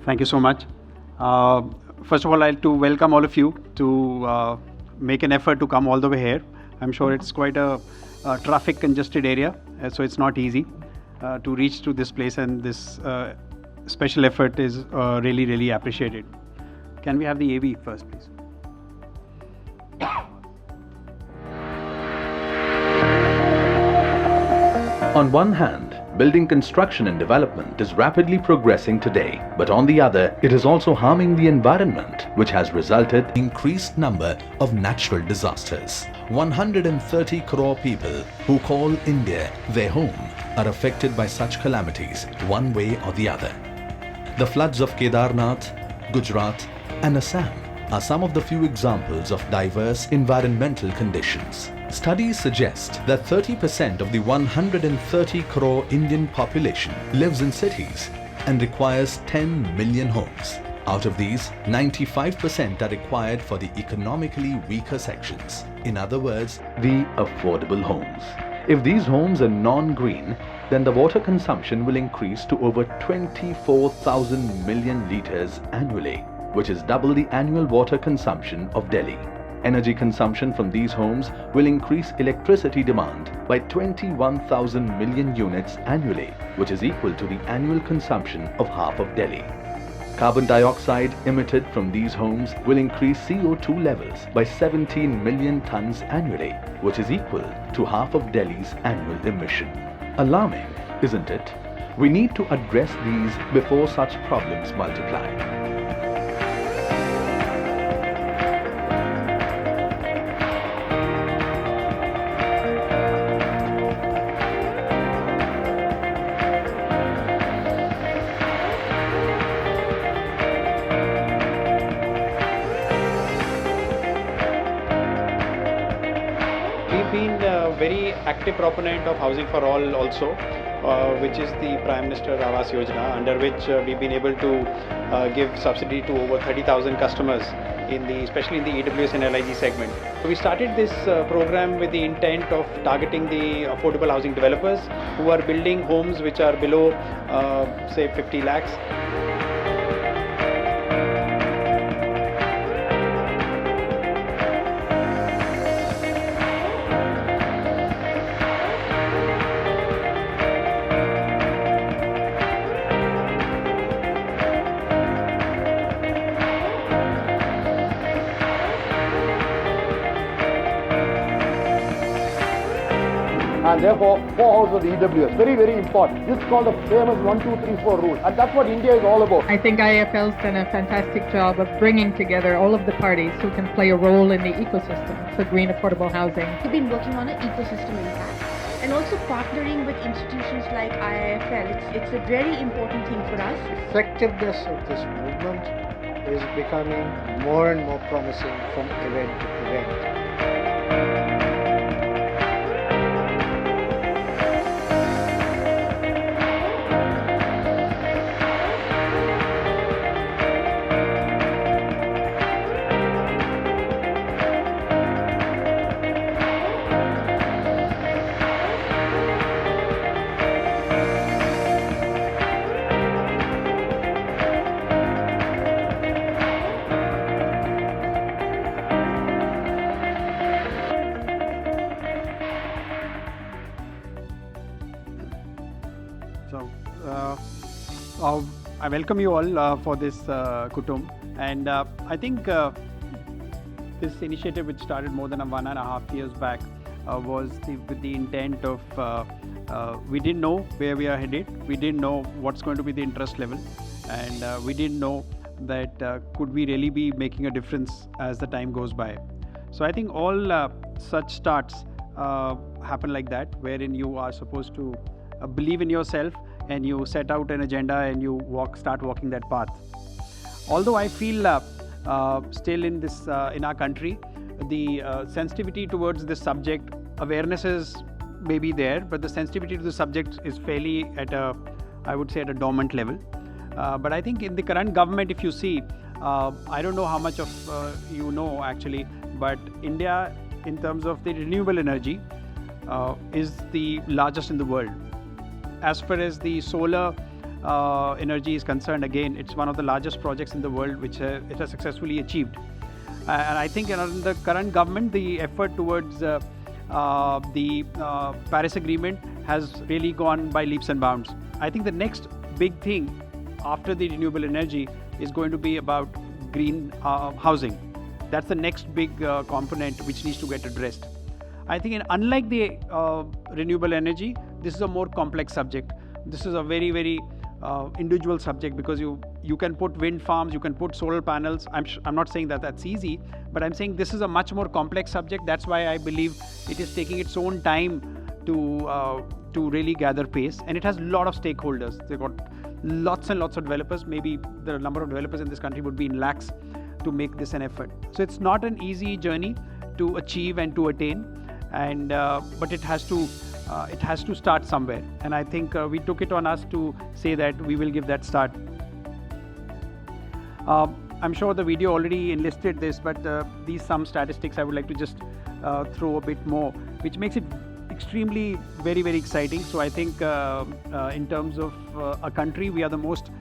Thank you so much. First of all, I'd like to welcome all of you to make an effort to come all the way here. I'm sure it's quite a traffic congested area, so it's not easy to reach to this place, and this special effort is really, really appreciated. Can we have the AV first, please? On one hand, building construction and development is rapidly progressing today, but on the other, it is also harming the environment, which has resulted in increased number of natural disasters. 130 crore people who call India their home are affected by such calamities one way or the other. The floods of Kedarnath, Gujarat and Assam are some of the few examples of diverse environmental conditions. Studies suggest that 30% of the 130 crore Indian population lives in cities and requires 10 million homes. Out of these, 95% are required for the economically weaker sections. In other words, the affordable homes. If these homes are non-green, then the water consumption will increase to over 24,000 million litres annually, which is double the annual water consumption of Delhi. Energy consumption from these homes will increase electricity demand by 21,000 million units annually, which is equal to the annual consumption of half of Delhi. Carbon dioxide emitted from these homes will increase CO2 levels by 17 million tons annually, which is equal to half of Delhi's annual emission. Alarming, isn't it? We need to address these before such problems multiply. We've been a very active proponent of Housing for All also, which is the Prime Minister Awas Yojana, under which we've been able to give subsidy to over 30,000 customers, especially in the EWS and LIG segment. So we started this program with the intent of targeting the affordable housing developers who are building homes which are below, say, 50 lakhs. And therefore 4 houses of the EWS. Very, very important. This is called the famous 1, 2, 3, 4 rule. And that's what India is all about. I think IIFL's done a fantastic job of bringing together all of the parties who can play a role in the ecosystem for green affordable housing. We've been working on an ecosystem impact and also partnering with institutions like IIFL. It's a very important thing for us. Effectiveness of this movement is becoming more and more promising from event to event. So, I welcome you all for this Kutumb, and I think this initiative, which started more than 1.5 years back, was with the intent of we didn't know where we are headed, we didn't know what's going to be the interest level, and we didn't know that could we really be making a difference as the time goes by. So I think all such starts happen like that, wherein you are supposed to believe in yourself and you set out an agenda and you start walking that path. Although I feel still in our country, the sensitivity towards this subject, awareness is maybe there, but the sensitivity to the subject is fairly I would say at a dormant level. But I think in the current government, if you see, I don't know how much of you know actually, but India, in terms of the renewable energy, is the largest in the world. As far as the solar energy is concerned, again, it's one of the largest projects in the world which it has successfully achieved. And I think in the current government, the effort towards the Paris Agreement has really gone by leaps and bounds. I think the next big thing after the renewable energy is going to be about green housing. That's the next big component which needs to get addressed. I think unlike the renewable energy, this is a more complex subject. This is a very, very individual subject, because you can put wind farms, you can put solar panels. I'm not saying that that's easy, but I'm saying this is a much more complex subject. That's why I believe it is taking its own time to really gather pace, and it has a lot of stakeholders. They've got lots and lots of developers. Maybe the number of developers in this country would be in lakhs to make this an effort. So it's not an easy journey to achieve and to attain, and but it has to start somewhere. And I think we took it on us to say that we will give that start. I'm sure the video already enlisted this, but these some statistics I would like to just throw a bit more, which makes it extremely very, very exciting. So I think in terms of a country, we are the most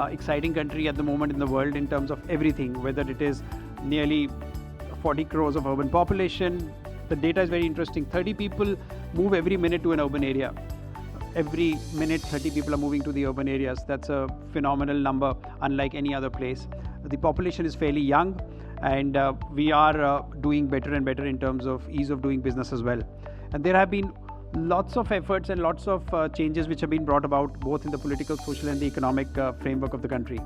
exciting country at the moment in the world in terms of everything, whether it is nearly 40 crores of urban population. The data is very interesting. 30 people move every minute to an urban area. Every minute 30 people are moving to the urban areas. That's a phenomenal number, unlike any other place. The population is fairly young, and we are doing better and better in terms of ease of doing business as well. And there have been lots of efforts and lots of changes which have been brought about both in the political, social and the economic framework of the country.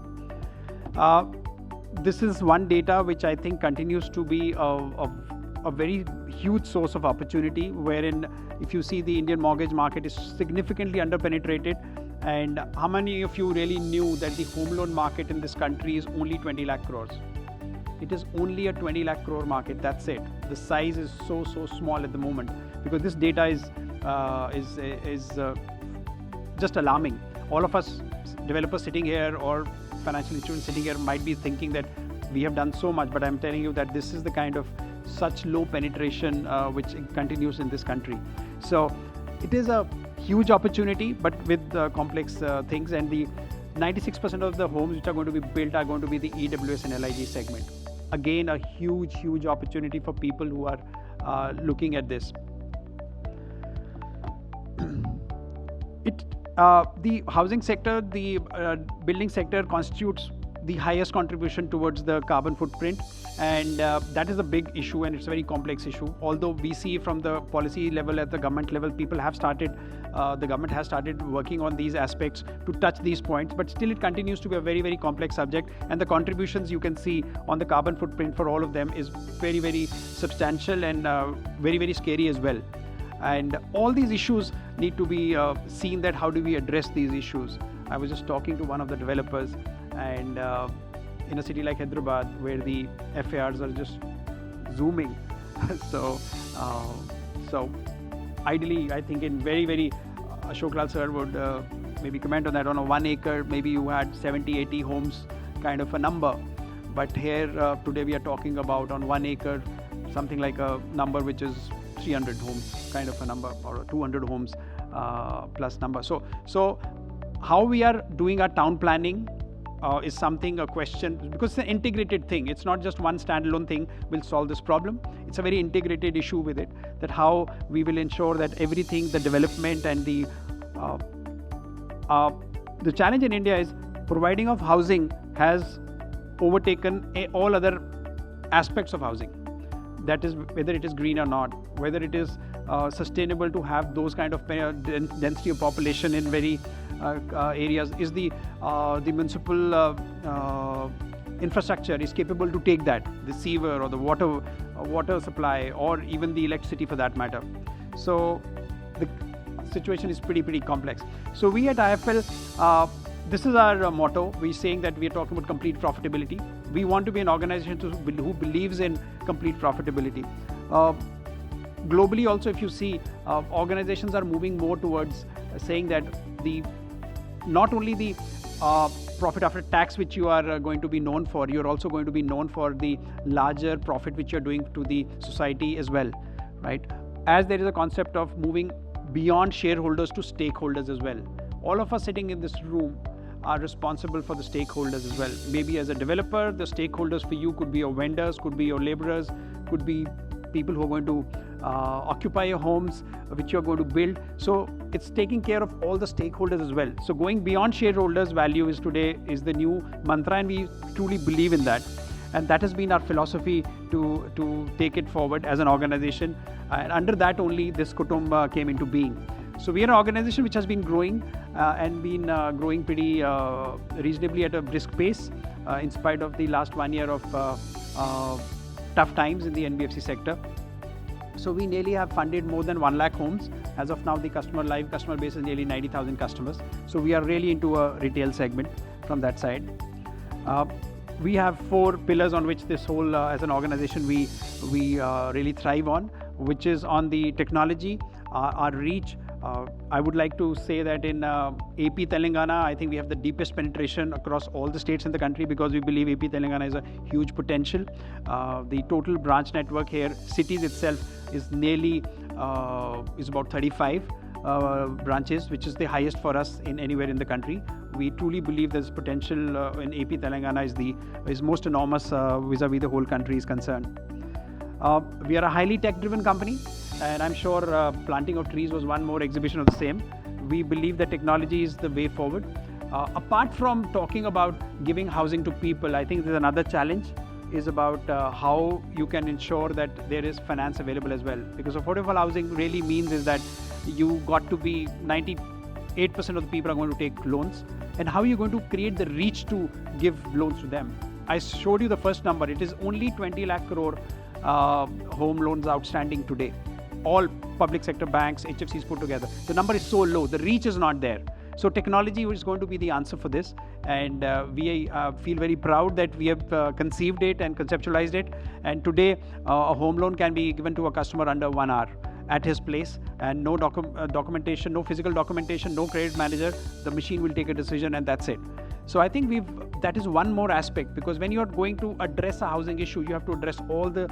This is one data which I think continues to be a very huge source of opportunity, wherein if you see the Indian mortgage market is significantly underpenetrated. And how many of you really knew that the home loan market in this country is only 20 lakh crores? It is only a 20 lakh crore market, that's it. The size is so small at the moment, because this data is just alarming. All of us developers sitting here or financial institutions sitting here might be thinking that we have done so much, but I'm telling you that this is the kind of such low penetration which continues in this country. So it is a huge opportunity, but with complex things, and the 96% of the homes which are going to be built are going to be the EWS and LIG segment. Again, a huge opportunity for people who are looking at this. The housing sector, the building sector constitutes the highest contribution towards the carbon footprint, and that is a big issue, and it's a very complex issue. Although we see from the policy level, at the government level, the government has started working on these aspects to touch these points, but still it continues to be a very complex subject, and the contributions you can see on the carbon footprint for all of them is very substantial and very scary as well. And all these issues need to be seen, that how do we address these issues. I was just talking to one of the developers, and in a city like Hyderabad, where the FARs are just zooming. so ideally, I think in very Ashok Lal sir would maybe comment on that. On a 1 acre, maybe you had 70-80 homes kind of a number, but here today we are talking about on 1 acre something like a number which is 300 homes kind of a number, or 200 homes plus number. So how we are doing our town planning is a question, because it's an integrated thing. It's not just one standalone thing will solve this problem. It's a very integrated issue with it, that how we will ensure that everything, the development and the challenge in India is providing of housing has overtaken all other aspects of housing. That is, whether it is green or not, whether it is sustainable to have those kind of density of population in very areas, is the municipal infrastructure is capable to take that, the sewer or the water supply, or even the electricity for that matter. So the situation is pretty complex. So we at IIFL, this is our motto. We're saying that we are talking about complete profitability. We want to be an organization who believes in complete profitability. Globally also, if you see, organizations are moving more towards saying that not only the profit after tax which you are going to be known for, you're also going to be known for the larger profit which you're doing to the society as well, right? As there is a concept of moving beyond shareholders to stakeholders as well. All of us sitting in this room are responsible for the stakeholders as well. Maybe as a developer, the stakeholders for you could be your vendors, could be your laborers, could be people who are going to occupy your homes, which you're going to build. So it's taking care of all the stakeholders as well. So going beyond shareholders' value is the new mantra, and we truly believe in that. And that has been our philosophy to take it forward as an organization. And under that only this Kutumb came into being. So we are an organization which has been growing and been growing pretty reasonably at a brisk pace in spite of the last 1 year of tough times in the NBFC sector. So we nearly have funded more than 1 lakh homes. As of now, the live customer base is nearly 90,000 customers. So we are really into a retail segment from that side. We have 4 pillars on which this whole, as an organization, we really thrive on, which is on the technology, our reach. I would like to say that in AP Telangana, I think we have the deepest penetration across all the states in the country, because we believe AP Telangana is a huge potential. The total branch network here, cities itself, is nearly is about 35 branches, which is the highest for us in anywhere in the country. We truly believe there's potential in AP Telangana is most enormous vis-a-vis the whole country is concerned. We are a highly tech-driven company, and I'm sure planting of trees was one more exhibition of the same. We believe that technology is the way forward. Apart from talking about giving housing to people, I think there's another challenge is about how you can ensure that there is finance available as well. Because affordable housing really means is that you got to be 98% of the people are going to take loans, and how are you going to create the reach to give loans to them? I showed you the first number. It is only 20 lakh crore home loans outstanding today. All public sector banks, HFCs put together. The number is so low. The reach is not there. So technology is going to be the answer for this. And we feel very proud that we have conceived it and conceptualized it. And today, a home loan can be given to a customer under 1 hour at his place, and no documentation, no physical documentation, no credit manager. The machine will take a decision, and that's it. So I think that is one more aspect, because when you are going to address a housing issue, you have to address all the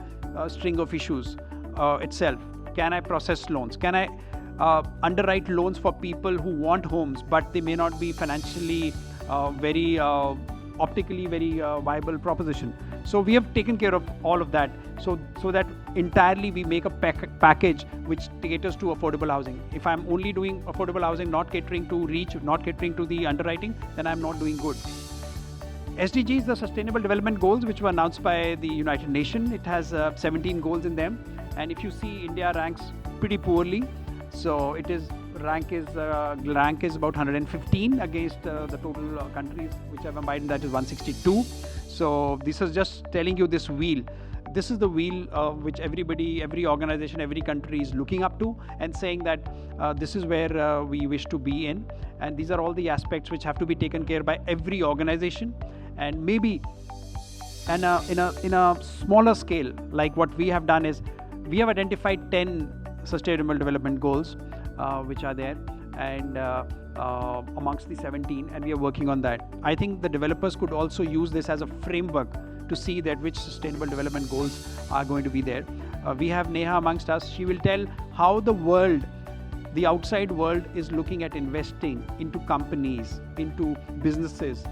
string of issues itself. Can I process loans? Can I underwrite loans for people who want homes, but they may not be financially very optically very viable proposition? So we have taken care of all of that, so that entirely we make a package which caters to affordable housing. If I'm only doing affordable housing, not catering to reach, not catering to the underwriting, then I'm not doing good. SDGs, the Sustainable Development Goals, which were announced by the United Nations, it has 17 goals in them. And if you see, India ranks pretty poorly. So rank is about 115 against the total countries which have abided, that is 162. So this is just telling you this wheel. This is the wheel which every organization, every country is looking up to and saying that this is where we wish to be in. And these are all the aspects which have to be taken care by every organization. And maybe in a smaller scale, like what we have done is we have identified 10 sustainable development goals which are there, and amongst the 17, and we are working on that. I think the developers could also use this as a framework to see that which sustainable development goals are going to be there. We have Neha amongst us. She will tell how the outside world is looking at investing into companies, into businesses,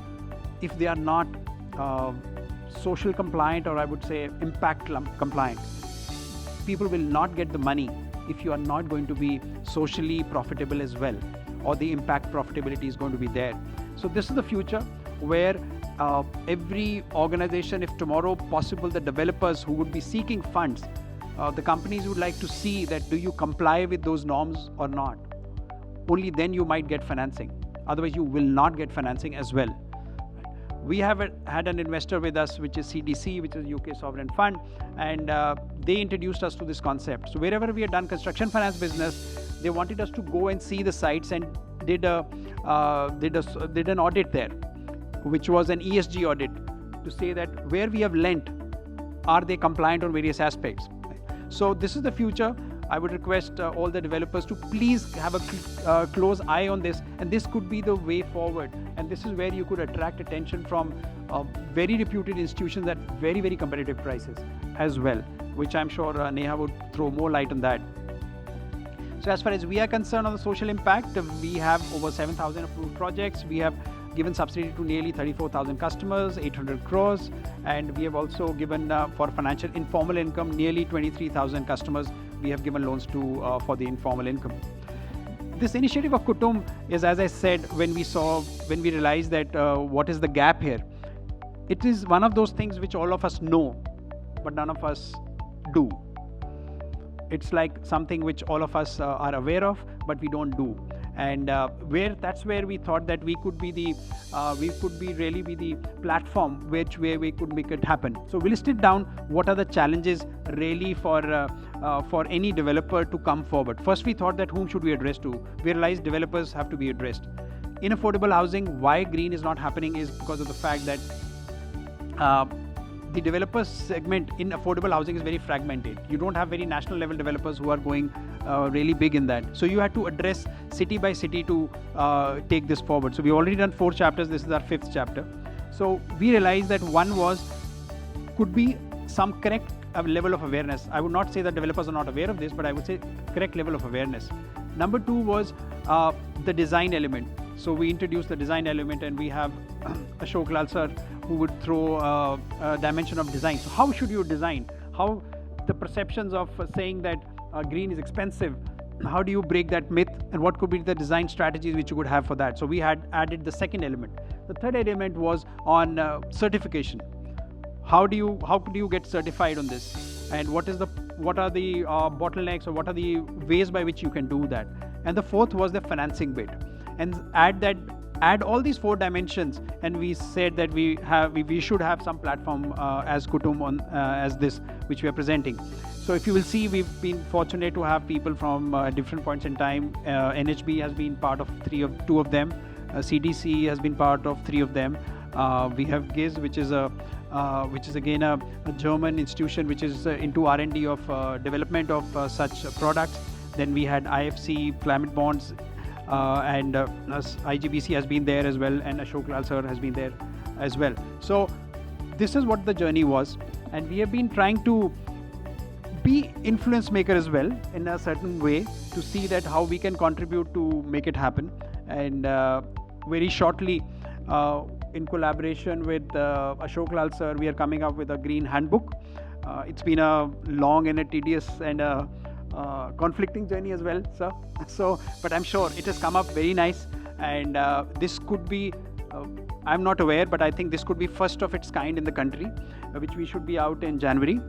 if they are not social compliant, or I would say impact compliant. People will not get the money if you are not going to be socially profitable as well, or the impact profitability is going to be there. So this is the future where every organization, if tomorrow possible, the developers who would be seeking funds, the companies would like to see that do you comply with those norms or not. Only then you might get financing. Otherwise you will not get financing as well. We have had an investor with us, which is CDC, which is UK Sovereign Fund, and they introduced us to this concept. So wherever we had done construction finance business, they wanted us to go and see the sites, and did an audit there, which was an ESG audit, to say that where we have lent, are they compliant on various aspects. So this is the future. I would request all the developers to please have a close eye on this, and this could be the way forward. And this is where you could attract attention from very reputed institutions at very, very competitive prices as well, which I'm sure Neha would throw more light on that. So as far as we are concerned on the social impact, we have over 7,000 approved projects. We have given subsidy to nearly 34,000 customers, 800 crores, and we have also given for financial informal income nearly 23,000 customers. We have given loans to for the informal income. This initiative of Kutumb is, as I said, when we realized that what is the gap here. It is one of those things which all of us know, but none of us do. It's like something which all of us are aware of, but we don't do. And that's where we thought that we could be really the platform where we could make it happen. So we listed down what are the challenges really for any developer to come forward. First, we thought that whom should we address to? We realized developers have to be addressed. In affordable housing, why green is not happening is because of the fact that the developer segment in affordable housing is very fragmented. You don't have very national level developers who are going really big in that. So you had to address city by city to take this forward. So we've already done 4 chapters. This is our 5th chapter. So we realized that one could be some correct level of awareness. I would not say that developers are not aware of this, but I would say correct level of awareness. Number 2 was the design element. So we introduced the design element, and we have Ashok Lal sir who would throw a dimension of design. So how should you design? How the perceptions of saying that green is expensive, how do you break that myth, and what could be the design strategies which you could have for that? So we had added the second element. The third element was on certification. How could you get certified on this, and what are the bottlenecks, or what are the ways by which you can do that? And the fourth was the financing bit. And add all these 4 dimensions, and we said that we should have some platform as Kutumb on as this which we are presenting. So if you will see, we've been fortunate to have people from different points in time. NHB has been part of 2 of them. CDC has been part of 3 of them. We have GIZ, which is again a German institution which is into R&D of development of such products. Then we had IFC, Climate Bonds, and IGBC has been there as well, and Ashok Lal sir has been there as well. So this is what the journey was, and we have been trying to be influence maker as well in a certain way to see that how we can contribute to make it happen. And very shortly, in collaboration with Ashok Lal sir, we are coming up with a green handbook. It's been a long and a tedious and a conflicting journey as well, sir. So, but I'm sure it has come up very nice, and this could be, I'm not aware, but I think this could be first of its kind in the country, which we should be out in January.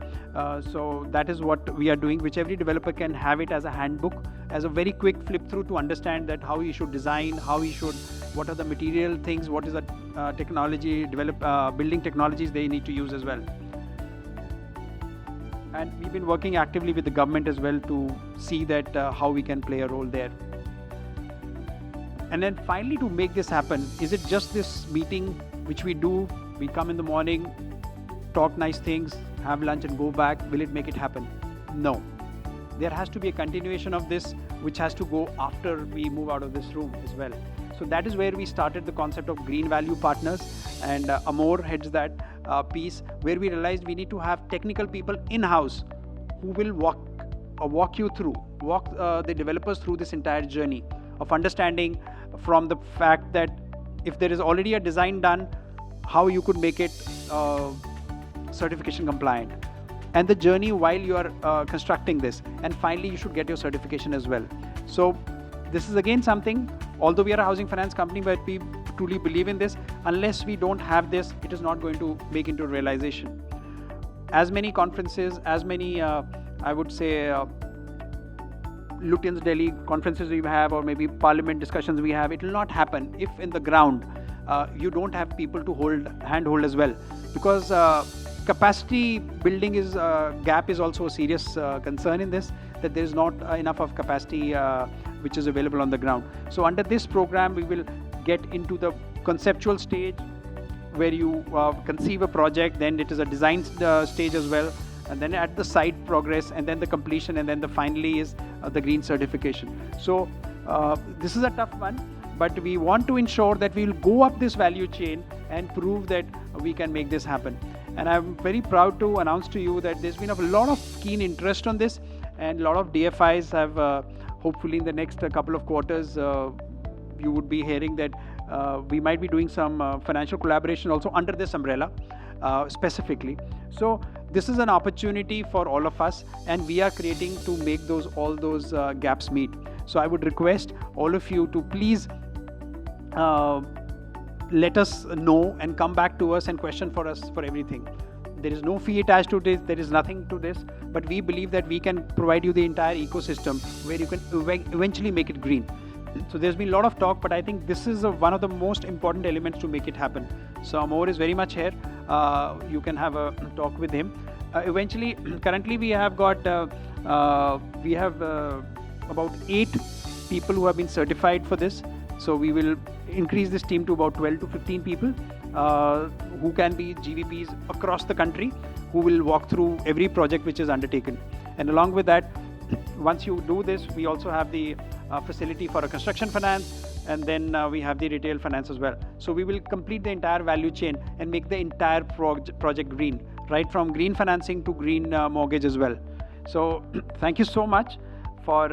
So that is what we are doing, which every developer can have it as a handbook, as a very quick flip through to understand that how he should design, what are the material things, what is the technology, building technologies they need to use as well. And we've been working actively with the government as well to see that how we can play a role there. And then finally, to make this happen, is it just this meeting which we do? We come in the morning, talk nice things, have lunch and go back. Will it make it happen? No. There has to be a continuation of this which has to go after we move out of this room as well. So that is where we started the concept of Green Value Partners, and Amor heads that piece, where we realized we need to have technical people in-house who will walk the developers through this entire journey of understanding from the fact that if there is already a design done, how you could make it certification compliant, and the journey while you are constructing this, and finally you should get your certification as well. So this is again something, although we are a housing finance company, but we truly believe in this. Unless we don't have this, it is not going to make into realization. As many conferences, as many I would say Lutyens Delhi conferences we have, or maybe parliament discussions we have, it will not happen if in the ground you don't have people to handhold as well, because capacity building gap is also a serious concern in this, that there is not enough of capacity which is available on the ground. So under this program, we will get into the conceptual stage where you conceive a project, then it is a design stage as well, and then at the site progress, and then the completion, and then the finally is the green certification. So this is a tough one, but we want to ensure that we will go up this value chain and prove that we can make this happen. And I'm very proud to announce to you that there's been a lot of keen interest on this, and a lot of DFIs have hopefully in the next couple of quarters you would be hearing that we might be doing some financial collaboration also under this umbrella specifically. So this is an opportunity for all of us, and we are creating to make all those gaps meet. So I would request all of you to please let us know and come back to us and question for us for everything. There is no fee attached to this, there is nothing to this, but we believe that we can provide you the entire ecosystem where you can eventually make it green. So there's been a lot of talk, but I think this is one of the most important elements to make it happen. So Amor is very much here. You can have a talk with him. Eventually, currently we have got about 8 people who have been certified for this. So we will increase this team to about 12 to 15 people who can be GVPs across the country, who will walk through every project which is undertaken. And along with that, once you do this, we also have the facility for a construction finance, and then we have the retail finance as well. So we will complete the entire value chain and make the entire project green, right from green financing to green mortgage as well. So thank you so much for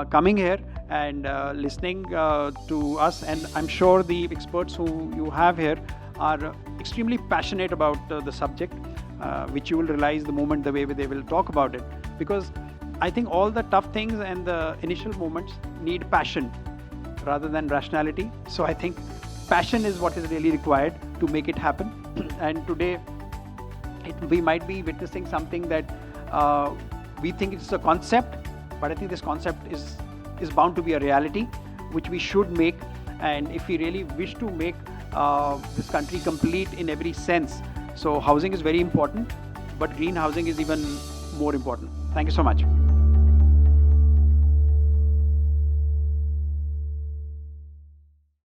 coming here and listening to us, and I'm sure the experts who you have here are extremely passionate about the subject, which you will realize the moment the way they will talk about it, because I think all the tough things and the initial moments need passion rather than rationality. So I think passion is what is really required to make it happen. And today we might be witnessing something that we think it's a concept, but I think this concept is bound to be a reality, which we should make. And if we really wish to make this country complete in every sense, so housing is very important, but green housing is even more important. Thank you so much.